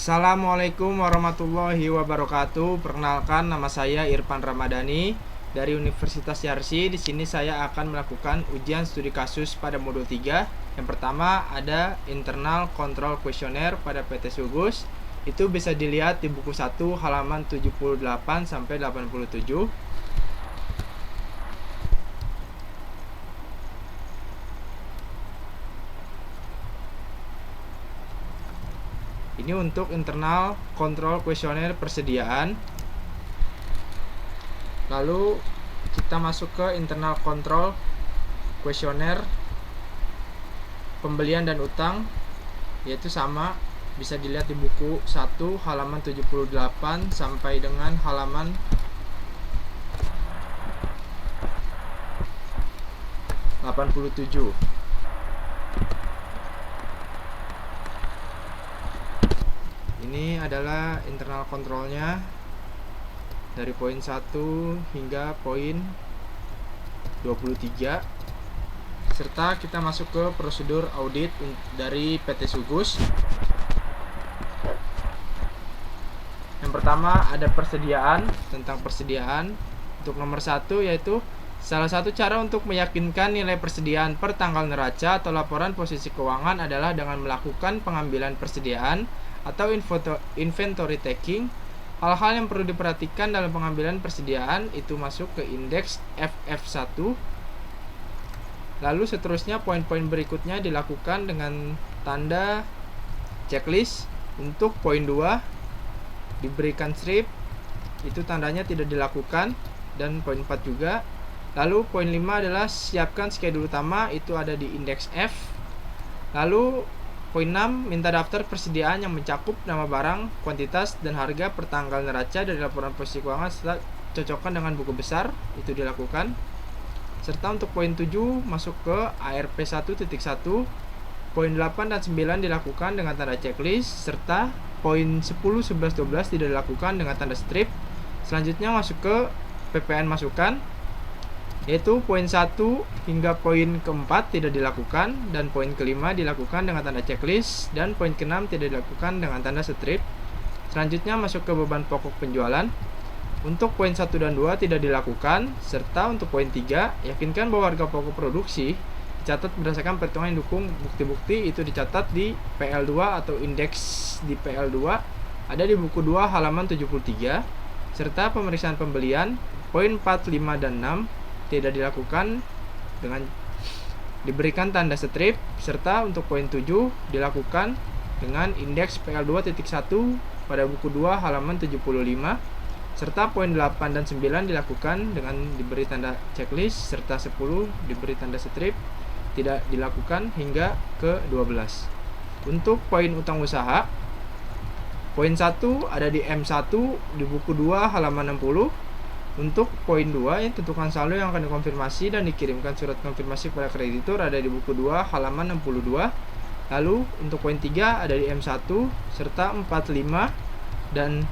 Assalamualaikum warahmatullahi wabarakatuh. Perkenalkan, nama saya Irfan Ramadhani dari Universitas Yarsi. Di sini saya akan melakukan ujian studi kasus pada modul 3. Yang pertama ada internal control questionnaire pada PT Sugus. Itu bisa dilihat di buku 1 halaman 78 sampai 87. Ini untuk internal control questionnaire persediaan. Lalu kita masuk ke internal control questionnaire pembelian dan utang, yaitu sama, bisa dilihat di buku 1 halaman 78 sampai dengan halaman 87. Ini adalah internal kontrolnya dari poin 1 hingga poin 23. Serta kita masuk ke prosedur audit dari PT Sugus. Yang pertama ada persediaan, tentang persediaan. Untuk nomor 1 yaitu salah satu cara untuk meyakinkan nilai persediaan per tanggal neraca atau laporan posisi keuangan adalah dengan melakukan pengambilan persediaan atau inventory taking. Hal-hal yang perlu diperhatikan dalam pengambilan persediaan itu masuk ke indeks FF1. Lalu seterusnya poin-poin berikutnya dilakukan dengan tanda checklist. Untuk poin 2 diberikan strip, itu tandanya tidak dilakukan, dan poin 4 juga. Lalu poin 5 adalah siapkan schedule utama, itu ada di indeks F. Lalu poin 6, minta daftar persediaan yang mencakup nama barang, kuantitas, dan harga per tanggal neraca dari laporan posisi keuangan serta cocokkan dengan buku besar, itu dilakukan. Serta untuk poin 7 masuk ke ARP 1.1. Poin 8 dan 9 dilakukan dengan tanda checklist, serta poin 10, 11, 12 tidak dilakukan dengan tanda strip. Selanjutnya masuk ke PPN masukan, yaitu poin 1 hingga poin keempat tidak dilakukan, dan poin kelima dilakukan dengan tanda checklist, dan poin keenam tidak dilakukan dengan tanda strip. Selanjutnya masuk ke beban pokok penjualan. Untuk poin 1 dan 2 tidak dilakukan, serta untuk poin 3 yakinkan bahwa harga pokok produksi dicatat berdasarkan perhitungan yang dukung bukti-bukti, itu dicatat di PL2 atau indeks di PL2 ada di buku 2 halaman 73. Serta pemeriksaan pembelian poin 4, 5, dan 6 tidak dilakukan dengan diberikan tanda strip, serta untuk poin 7 dilakukan dengan indeks PL2.1 pada buku 2 halaman 75, serta poin 8 dan 9 dilakukan dengan diberi tanda checklist, serta 10 diberi tanda strip, tidak dilakukan hingga ke 12. Untuk poin utang usaha, poin 1 ada di M1 di buku 2 halaman 60. Untuk poin 2 yang tentukan saldo yang akan dikonfirmasi dan dikirimkan surat konfirmasi kepada kreditur ada di buku 2 halaman 62. Lalu untuk poin 3 ada di M1 serta 4, 5 dan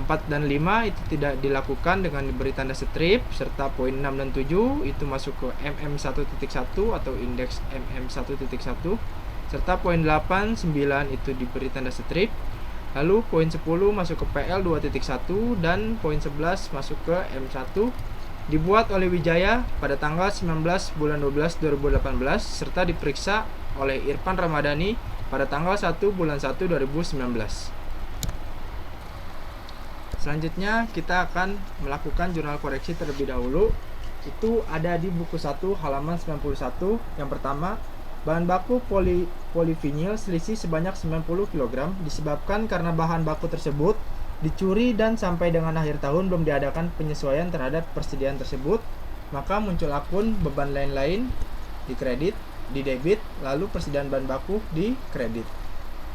4 dan 5 itu tidak dilakukan dengan diberi tanda strip, serta poin 6 dan 7 itu masuk ke MM1.1 atau indeks MM1.1, serta poin 8, 9 itu diberi tanda strip. Lalu poin 10 masuk ke PL 2.1 dan poin 11 masuk ke M1, dibuat oleh Wijaya pada tanggal 19 bulan 12 2018 serta diperiksa oleh Irfan Ramadhani pada tanggal 1 bulan 1 2019. Selanjutnya kita akan melakukan jurnal koreksi terlebih dahulu. Itu ada di buku 1 halaman 91. Yang pertama, bahan baku polivinil selisih sebanyak 90 kg disebabkan karena bahan baku tersebut dicuri dan sampai dengan akhir tahun belum diadakan penyesuaian terhadap persediaan tersebut, maka muncul akun beban lain-lain di kredit, di debit, lalu persediaan bahan baku di kredit.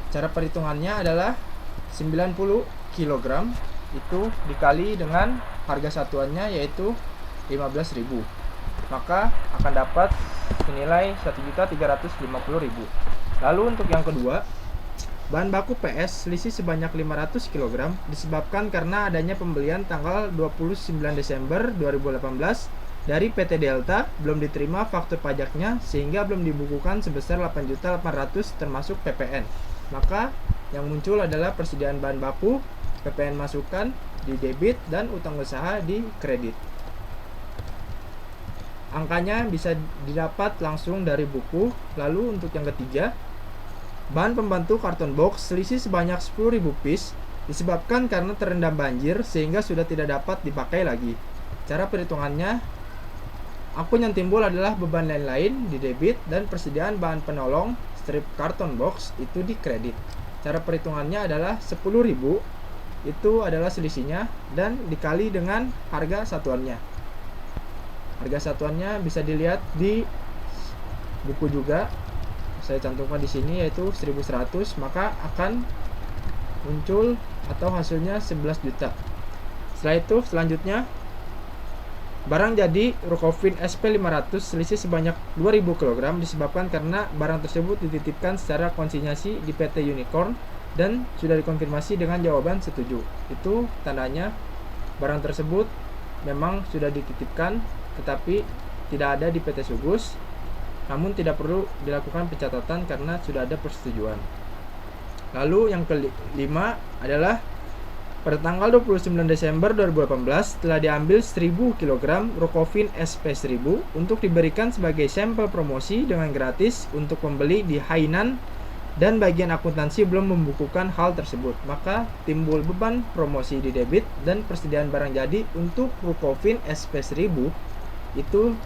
Cara perhitungannya adalah 90 kg itu dikali dengan harga satuannya yaitu 15.000, maka akan dapat senilai 1.350.000. Lalu untuk yang kedua, bahan baku PS selisih sebanyak 500 kg disebabkan karena adanya pembelian tanggal 29 Desember 2018 dari PT Delta, belum diterima faktur pajaknya sehingga belum dibukukan sebesar 8.800.000 termasuk PPN. Maka Yang muncul adalah persediaan bahan baku, PPN masukan di debit, dan utang usaha di kredit. Angkanya bisa didapat langsung dari buku. Lalu untuk yang ketiga, bahan pembantu karton box selisih sebanyak 10.000 piece disebabkan karena terendam banjir sehingga sudah tidak dapat dipakai lagi. Cara perhitungannya, akun yang timbul adalah beban lain-lain di debit dan persediaan bahan penolong strip karton box itu di kredit. Cara perhitungannya adalah 10.000 itu adalah selisihnya dan dikali dengan harga satuannya. Harga satuannya bisa dilihat di buku juga. Saya cantumkan di sini yaitu 1.100, maka akan muncul atau hasilnya 11 juta. Setelah itu selanjutnya barang jadi Rukofin SP500 selisih sebanyak 2.000 kg disebabkan karena barang tersebut dititipkan secara konsinyasi di PT Unicorn dan sudah dikonfirmasi dengan jawaban setuju. Itu tandanya barang tersebut memang sudah dititipkan tetapi tidak ada di PT Sugus, namun tidak perlu dilakukan pencatatan karena sudah ada persetujuan. Lalu yang kelima adalah pada tanggal 29 Desember 2018 telah diambil 1.000 kg Rukofin SP1000 untuk diberikan sebagai sampel promosi dengan gratis untuk pembeli di Hainan, dan bagian akuntansi belum membukukan hal tersebut. Maka timbul beban promosi di debit dan persediaan barang jadi untuk Rukofin SP1000 itu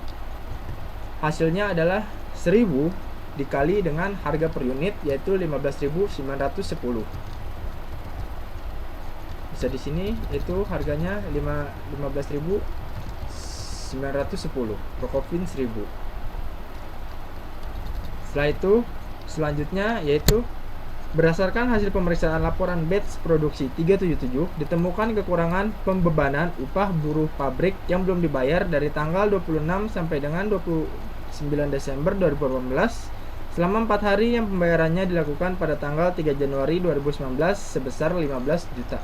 hasilnya adalah 1.000 dikali dengan harga per unit yaitu 15.910. Bisa di sini itu harganya 15.910 Rukofin 1.000. Setelah itu selanjutnya yaitu berdasarkan hasil pemeriksaan laporan batch produksi 377 ditemukan kekurangan pembebanan upah buruh pabrik yang belum dibayar dari tanggal 26 sampai dengan 29 Desember 2018 selama 4 hari yang pembayarannya dilakukan pada tanggal 3 Januari 2019 sebesar 15 juta.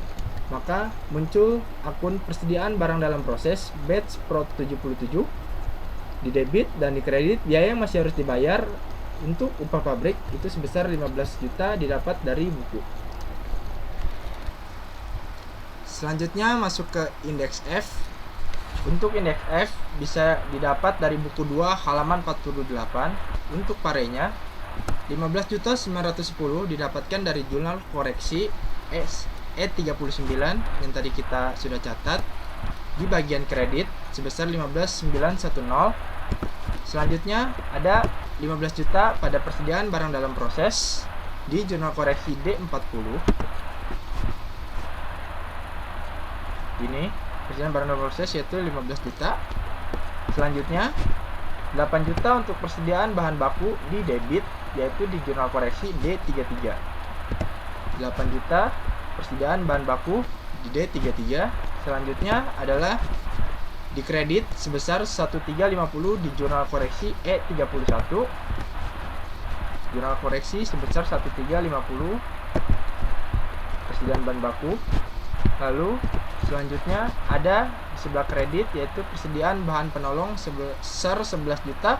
Maka muncul akun persediaan barang dalam proses batch prod 77 di debit dan di kredit. Biaya yang masih harus dibayar untuk upah pabrik itu sebesar 15 juta didapat dari buku. Selanjutnya masuk ke indeks F. Untuk indeks F bisa didapat dari buku 2 halaman 48. Untuk parenya 15.910 didapatkan dari jurnal koreksi E39 yang tadi kita sudah catat di bagian kredit sebesar 15.910. Selanjutnya ada 15 juta pada persediaan barang dalam proses di jurnal koreksi D40. Ini persediaan barang dalam proses yaitu 15 juta. Selanjutnya 8 juta untuk persediaan bahan baku di debit yaitu di jurnal koreksi D33. 8 juta persediaan bahan baku di D33. Selanjutnya adalah di kredit sebesar 1350 di jurnal koreksi E31. Jurnal koreksi sebesar 1350 persediaan bahan baku. Lalu selanjutnya ada di sebelah kredit yaitu persediaan bahan penolong sebesar 11 juta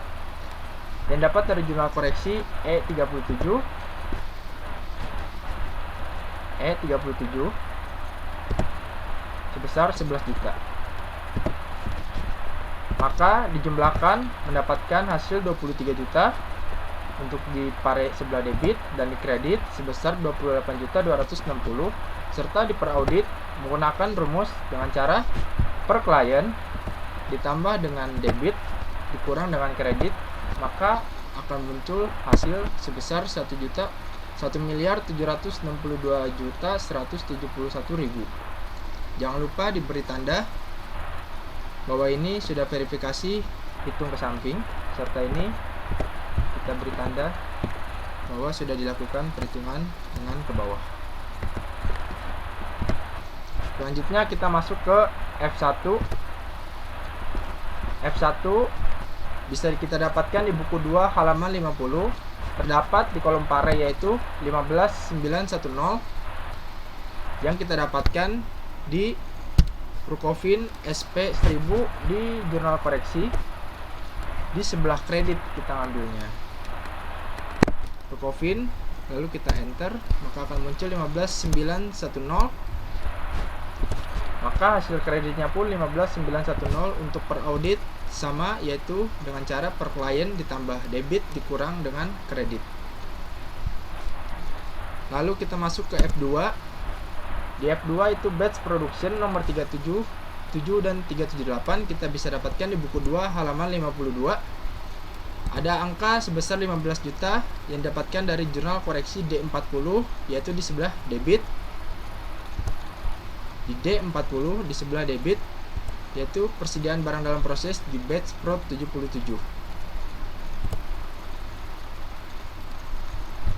yang dapat dari jurnal koreksi E37 sebesar 11 juta. Maka dijumlahkan mendapatkan hasil 23 juta untuk di pare sebelah debit dan di kredit sebesar 28.260 serta diperaudit menggunakan rumus dengan cara per klien ditambah dengan debit dikurang dengan kredit, maka akan muncul hasil sebesar 1.762.171.000. Jangan lupa diberi tanda bahwa ini sudah verifikasi hitung ke samping, serta ini kita beri tanda bahwa sudah dilakukan perhitungan dengan ke bawah. Selanjutnya kita masuk ke F1. F1 bisa kita dapatkan di buku 2 halaman 50. Terdapat di kolom pare yaitu 15.910 yang kita dapatkan di Rukofin SP1000 di jurnal koreksi. Di sebelah kredit kita ngambilnya. Rukofin lalu kita enter, maka akan muncul 15.910. Maka hasil kreditnya pun 15.910 untuk per audit sama, yaitu dengan cara per klien ditambah debit dikurang dengan kredit. Lalu kita masuk ke F2. Di F2 itu batch production nomor 377 dan 378 kita bisa dapatkan di buku 2 halaman 52. Ada angka sebesar 15 juta yang didapatkan dari jurnal koreksi D40, yaitu di sebelah debit. Di D40 di sebelah debit, yaitu persediaan barang dalam proses di batch prod 77.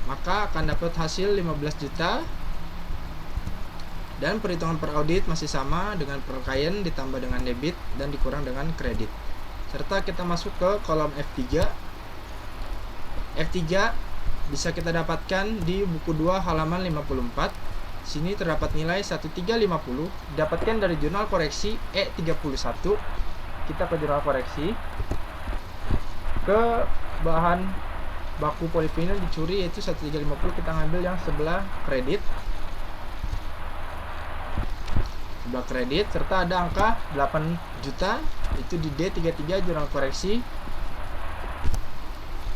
Maka akan dapat hasil 15 juta. Dan perhitungan per audit masih sama dengan per klien ditambah dengan debit dan dikurang dengan kredit. Serta kita masuk ke kolom F3. F3 bisa kita dapatkan di buku 2 halaman 54. Sini terdapat nilai 1350 didapatkan dari jurnal koreksi E31. Kita ke jurnal koreksi, ke bahan baku polivinil dicuri yaitu 1350, kita ngambil yang sebelah kredit. Sebelah kredit, serta ada angka 8 juta itu di D33 jurnal koreksi.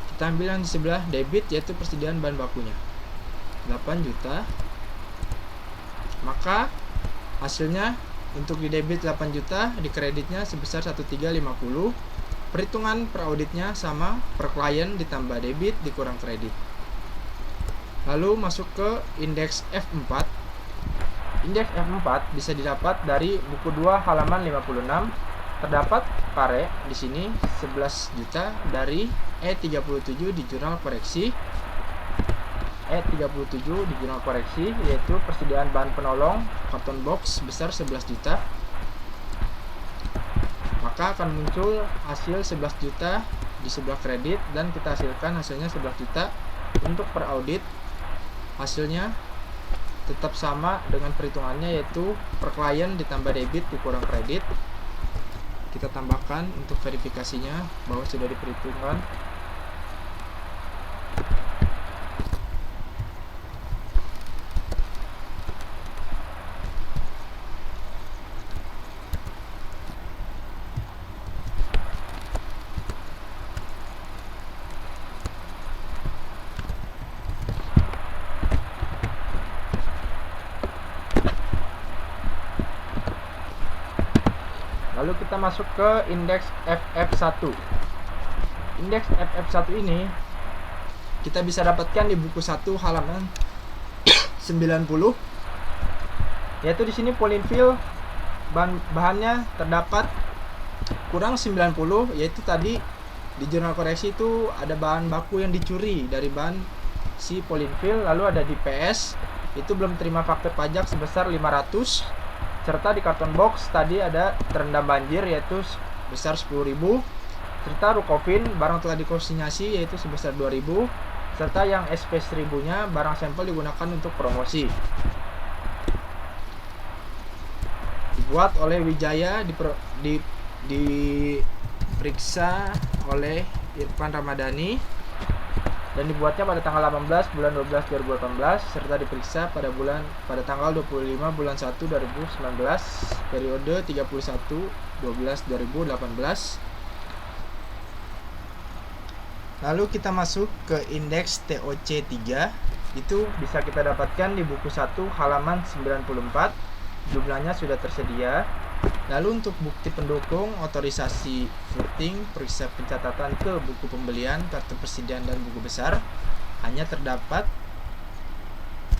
Kita ambil yang di sebelah debit yaitu persediaan bahan bakunya 8 juta. Maka hasilnya untuk di debit 8 juta, di kreditnya sebesar 1350. Perhitungan per auditnya sama, per klien ditambah debit dikurang kredit. Lalu masuk ke indeks F4. Indeks F4 bisa didapat dari buku 2 halaman 56. Terdapat pare di sini 11 juta dari E37 di jurnal koreksi. E37 di jurnal koreksi, yaitu persediaan bahan penolong karton box sebesar 11 juta. Maka akan muncul hasil 11 juta di sebelah kredit dan kita hasilkan hasilnya 11 juta. Untuk per audit hasilnya tetap sama dengan perhitungannya, yaitu per klien ditambah debit dikurang kredit. Kita tambahkan untuk verifikasinya bahwa sudah diperhitungkan. Lalu kita masuk ke indeks FF1. Indeks FF1 ini kita bisa dapatkan di buku 1 halaman 90. Yaitu di sini polinfil bahannya terdapat kurang 90, yaitu tadi di jurnal koreksi itu ada bahan baku yang dicuri dari bahan si polinfil. Lalu ada di PS itu belum terima faktur pajak sebesar 500. Serta di karton box tadi ada terendam banjir yaitu sebesar 10.000. Serta Rukofin barang telah dikonsinyasi yaitu sebesar 2.000. Serta yang SP 1000 nya barang sampel digunakan untuk promosi. Dibuat oleh Wijaya, diperiksa oleh Irfan Ramadhani, dan dibuatnya pada tanggal 18 bulan 12 2018 serta diperiksa pada tanggal 25 bulan 1 2019, periode 31 12 2018. Lalu kita masuk ke indeks TOC3. Itu bisa kita dapatkan di buku 1 halaman 94. Jumlahnya sudah tersedia. Lalu untuk bukti pendukung otorisasi footing, periksa pencatatan ke buku pembelian, kartu persediaan dan buku besar, hanya terdapat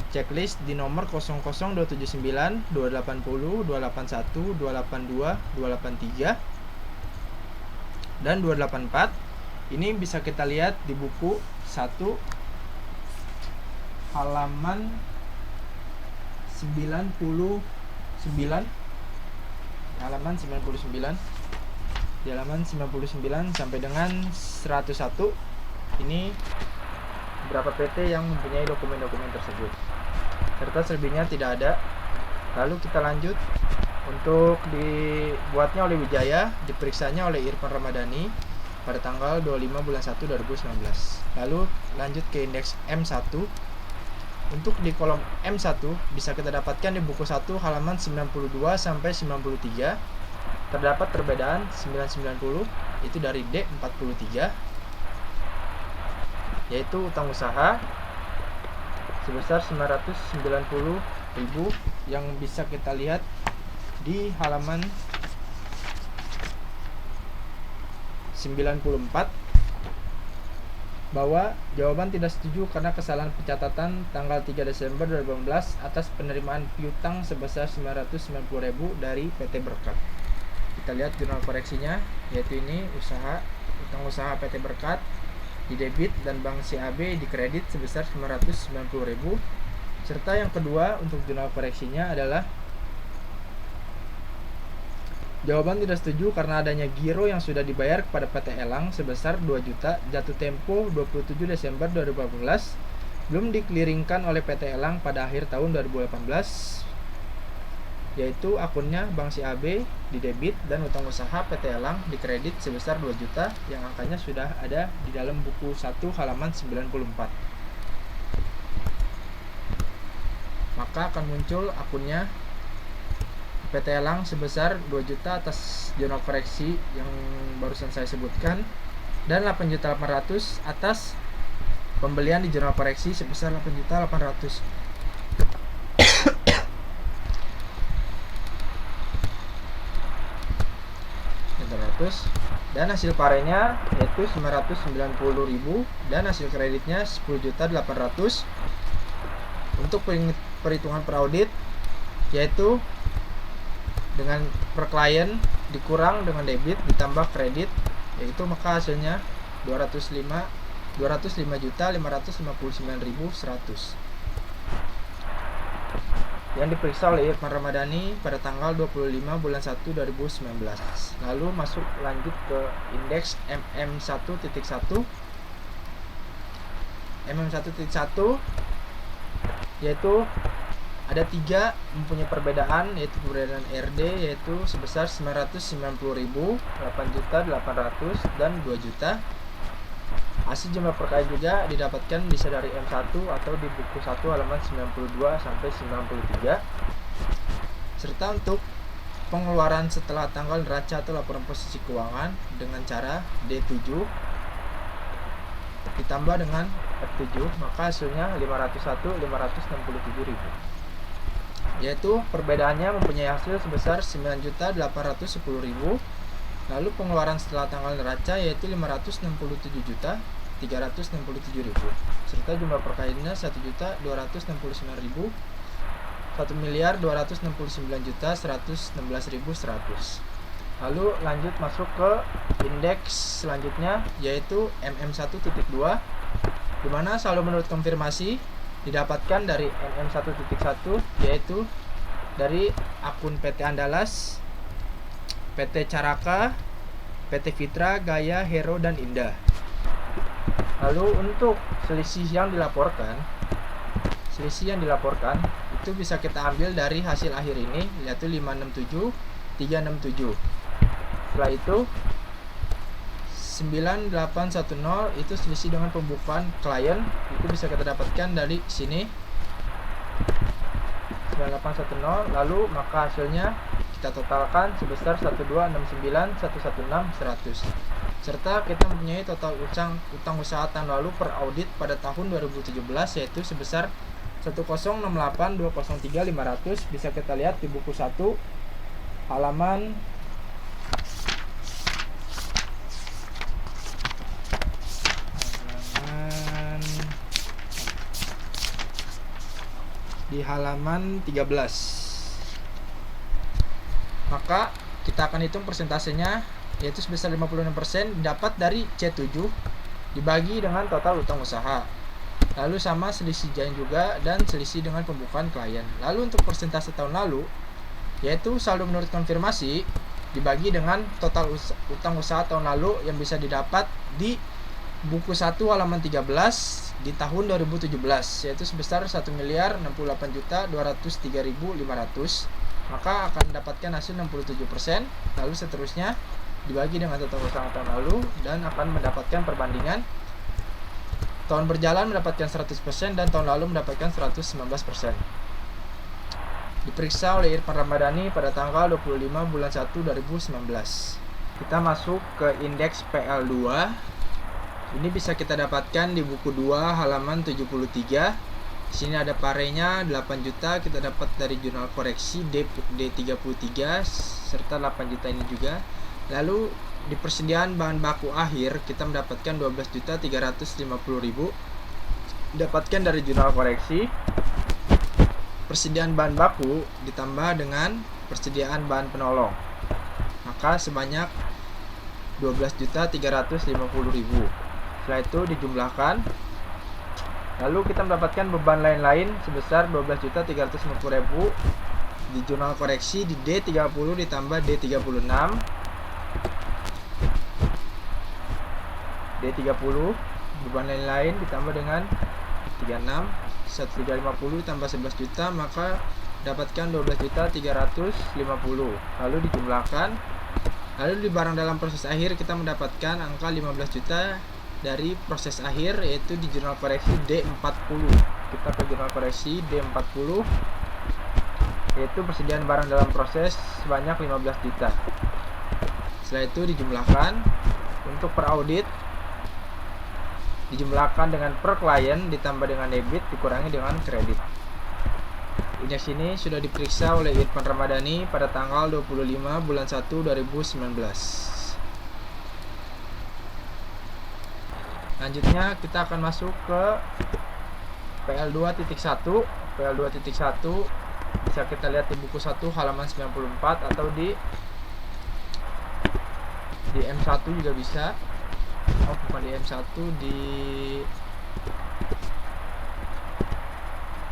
checklist di nomor 00279, 280, 281, 282, 283 dan 284. Ini bisa kita lihat di buku 1 halaman 99, halaman 99, di halaman 99 sampai dengan 101. Ini berapa PT yang mempunyai dokumen-dokumen tersebut, serta selebihnya tidak ada. Lalu kita lanjut. Untuk dibuatnya oleh Wijaya, diperiksanya oleh Irfan Ramadhani pada tanggal 25 bulan 1 2019. Lalu lanjut ke indeks M1. Untuk di kolom M1 bisa kita dapatkan di buku 1 halaman 92 sampai 93 terdapat perbedaan 990 itu dari D43 yaitu utang usaha sebesar 990.000 yang bisa kita lihat di halaman 94 bahwa jawaban tidak setuju karena kesalahan pencatatan tanggal 3 Desember 2018 atas penerimaan piutang sebesar 990.000 dari PT Berkat. Kita lihat jurnal koreksinya, yaitu ini utang usaha PT Berkat di debit dan Bank CAB di kredit sebesar 990.000. Serta yang kedua untuk jurnal koreksinya adalah jawaban tidak setuju karena adanya giro yang sudah dibayar kepada PT Elang sebesar 2 juta jatuh tempo 27 Desember 2018 belum dikliringkan oleh PT Elang pada akhir tahun 2018, yaitu akunnya Bank CAB di debit dan utang usaha PT Elang di kredit sebesar 2 juta yang angkanya sudah ada di dalam buku 1 halaman 94. Maka akan muncul akunnya PT Elang sebesar 2 juta atas jurnal koreksi yang barusan saya sebutkan dan 8.800.000 atas pembelian di jurnal koreksi sebesar 8.800.000. Dan hasil parenya yaitu 990.000 dan hasil kreditnya 10.800.000. Untuk perhitungan per audit yaitu dengan per klien dikurang dengan debit ditambah kredit, yaitu maka hasilnya 205.559.100 yang diperiksa oleh Irfan Ramadhani pada tanggal 25 bulan 1 2019. Lalu masuk lanjut ke indeks MM1.1 yaitu ada 3 mempunyai perbedaan, yaitu perbedaan RD yaitu sebesar 990.000, 8.800.000 dan 2 juta. Hasil jumlah perkara juga didapatkan bisa dari M1 atau di buku 1 halaman 92 sampai 93. Serta untuk pengeluaran setelah tanggal neraca atau laporan posisi keuangan dengan cara D7 ditambah dengan F7, maka hasilnya 567.000. Yaitu perbedaannya mempunyai hasil sebesar 9.810.000. Lalu pengeluaran setelah tanggal neraca yaitu 567.367.000 serta jumlah perkaliannya 1.269.000, 1.269.116.100. Lalu lanjut masuk ke indeks selanjutnya yaitu MM1.2 di mana saldo menurut konfirmasi didapatkan dari MM1.1 yaitu dari akun PT Andalas, PT Caraka, PT Fitra, Gaya, Hero, dan Indah. Lalu untuk selisih yang dilaporkan itu bisa kita ambil dari hasil akhir ini yaitu 567.367. Setelah itu 9810 itu selisih dengan pembukuan klien, itu bisa kita dapatkan dari sini 9810. Lalu maka hasilnya kita totalkan sebesar 1269116.100. Serta kita mempunyai total utang usaha tahun lalu per audit pada tahun 2017 yaitu sebesar 1068203.500. Bisa kita lihat di buku 1 halaman di halaman 13. Maka kita akan hitung persentasenya yaitu sebesar 56% dapat dari C7 dibagi dengan total utang usaha. Lalu sama selisih jain juga dan selisih dengan pembukuan klien. Lalu untuk persentase tahun lalu yaitu saldo menurut konfirmasi dibagi dengan total utang usaha tahun lalu yang bisa didapat di buku 1 halaman 13 di tahun 2017 yaitu sebesar 1.058.203.500. Maka akan mendapatkan hasil 67%. Lalu seterusnya dibagi dengan total usaha tahun lalu dan akan mendapatkan perbandingan Tahun berjalan mendapatkan 100% dan tahun lalu mendapatkan 119%. Diperiksa oleh Irfan Ramadhani pada tanggal 25 bulan 1 2019. Kita masuk ke indeks PL2. Ini bisa kita dapatkan di buku 2 halaman 73. Di sini ada parenya 8 juta, kita dapat dari jurnal koreksi D33 serta 8 juta ini juga. Lalu di persediaan bahan baku akhir kita mendapatkan 12.350.000 didapatkan dari jurnal koreksi. Persediaan bahan baku ditambah dengan persediaan bahan penolong, maka sebanyak 12.350.000. Setelah itu dijumlahkan, lalu kita mendapatkan beban lain-lain sebesar 12.350.000 di jurnal koreksi di D30 ditambah D36. D30 beban lain-lain ditambah dengan 36, 1.350 ditambah 11 juta, maka dapatkan 12.350. Lalu dijumlahkan, lalu di barang dalam proses akhir kita mendapatkan angka 15 juta dari proses akhir, yaitu di jurnal koreksi D40. Kita ke jurnal koreksi D40, yaitu persediaan barang dalam proses sebanyak 15 juta. Setelah itu dijumlahkan. Untuk per audit dijumlahkan dengan per klien ditambah dengan debit dikurangi dengan kredit. Indeks ini sudah diperiksa oleh Irfan Ramadhani pada tanggal 25 bulan 1 2019. Selanjutnya kita akan masuk ke PL2.1. PL2.1 bisa kita lihat di buku 1 halaman 94 atau di M1 juga bisa. Oh, bukan di M1, di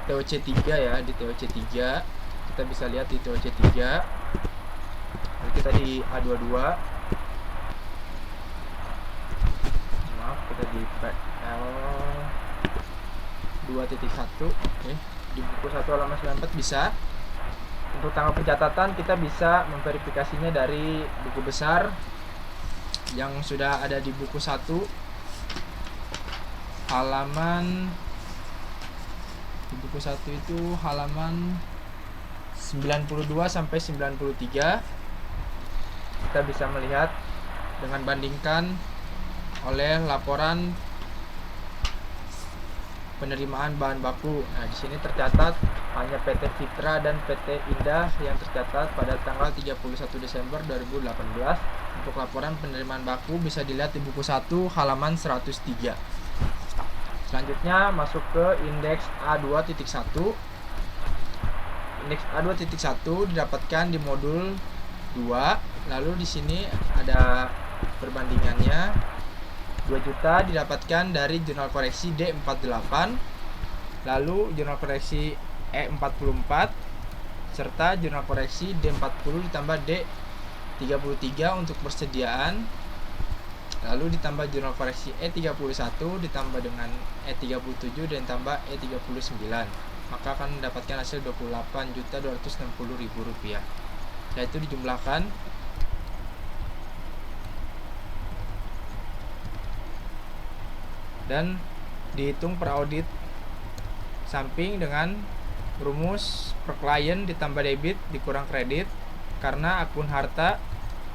TOC3 ya, di TOC3 kita bisa lihat di TOC3. Lalu kita di A22, maaf, kita di PL2.1. Oke, di buku 1 halaman 94 bisa. Untuk tanggal pencatatan kita bisa memverifikasinya dari buku besar yang sudah ada di buku 1 halaman, di buku 1 itu halaman 92 sampai 93. Kita bisa melihat dengan bandingkan oleh laporan penerimaan bahan baku. Nah, di sini tercatat hanya PT Fitra dan PT Indah yang tercatat pada tanggal 31 Desember 2018. Untuk laporan penerimaan baku bisa dilihat di buku 1 halaman 103. Selanjutnya masuk ke indeks A2.1. Indeks A2.1 didapatkan di modul 2. Lalu di sini ada perbandingannya. 2 juta didapatkan dari jurnal koreksi D48, lalu jurnal koreksi E44 serta jurnal koreksi D40 ditambah D33 untuk persediaan, lalu ditambah jurnal koreksi E31 ditambah dengan E37 dan tambah E39, maka akan mendapatkan hasil Rp28.260.000. Yaitu dijumlahkan, dan dihitung per audit samping dengan rumus per klien ditambah debit dikurang kredit, karena akun harta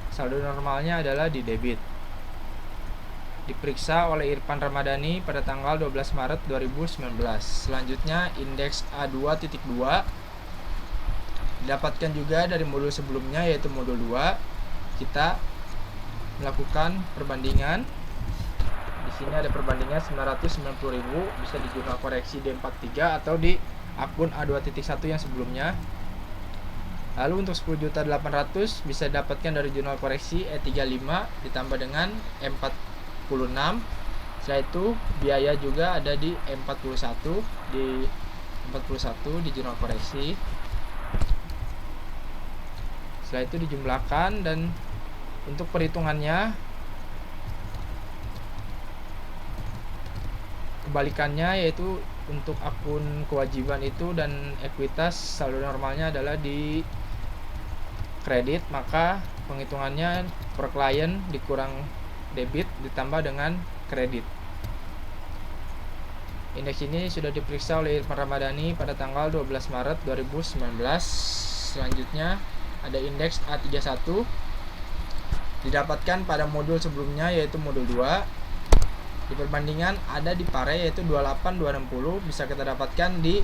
saldo normalnya adalah di debit. Diperiksa oleh Irfan Ramadhani pada tanggal 12 Maret 2019. Selanjutnya indeks A2.2 didapatkan juga dari modul sebelumnya, yaitu modul 2. Kita melakukan perbandingan. Di sini ada perbandingan 990.000 bisa di jurnal koreksi D43 atau di akun A2.1 yang sebelumnya. Lalu untuk 10.800.000 bisa didapatkan dari jurnal koreksi E35 ditambah dengan M46. Setelah itu biaya juga ada di M41 di jurnal koreksi. Setelah itu dijumlahkan, dan untuk perhitungannya kebalikannya, yaitu untuk akun kewajiban itu dan ekuitas saldo normalnya adalah di kredit, maka penghitungannya per klien dikurang debit ditambah dengan kredit. Indeks ini sudah diperiksa oleh Irfan Ramadhani pada tanggal 12 Maret 2019. Selanjutnya ada indeks A31 didapatkan pada modul sebelumnya yaitu modul 2. Di perbandingan ada di pare yaitu 28 260 bisa kita dapatkan di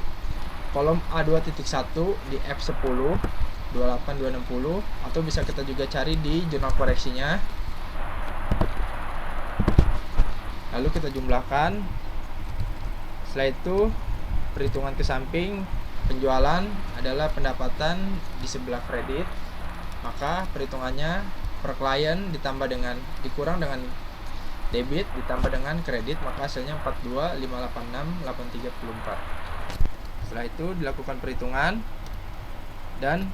kolom A2.1 di F10 28 260 atau bisa kita juga cari di jurnal koreksinya. Lalu kita jumlahkan. Setelah itu perhitungan ke samping, penjualan adalah pendapatan di sebelah kredit, maka perhitungannya per klien ditambah dengan dikurang dengan debit ditambah dengan kredit, maka hasilnya 42 586 834. Setelah itu dilakukan perhitungan dan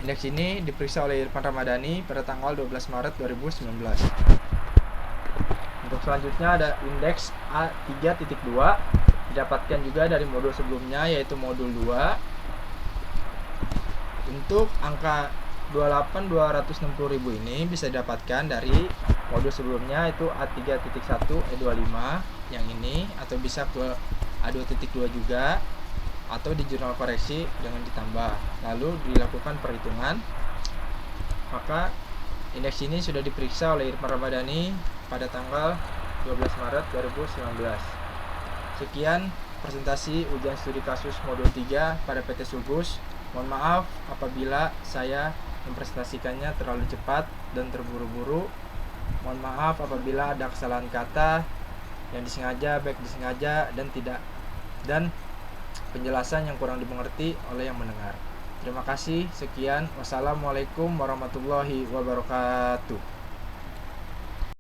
indeks ini diperiksa oleh Irfan Ramadhani pada tanggal 12 Maret 2019. Untuk selanjutnya ada indeks A3.2 didapatkan juga dari modul sebelumnya yaitu modul 2. Untuk angka 28.260.000 ini bisa didapatkan dari modul sebelumnya yaitu A3.1 E25 yang ini, atau bisa ke A2.2 juga atau di jurnal koreksi dengan ditambah. Lalu dilakukan perhitungan, maka indeks ini sudah diperiksa oleh Irfan Ramadhani pada tanggal 12 Maret 2019. Sekian presentasi ujian studi kasus modul 3 pada PT Subus. Mohon maaf apabila saya mempresentasikannya terlalu cepat dan terburu-buru. Mohon maaf apabila ada kesalahan kata yang disengaja, baik disengaja dan tidak, dan penjelasan yang kurang dimengerti oleh yang mendengar. Terima kasih. Sekian. Wassalamualaikum warahmatullahi wabarakatuh.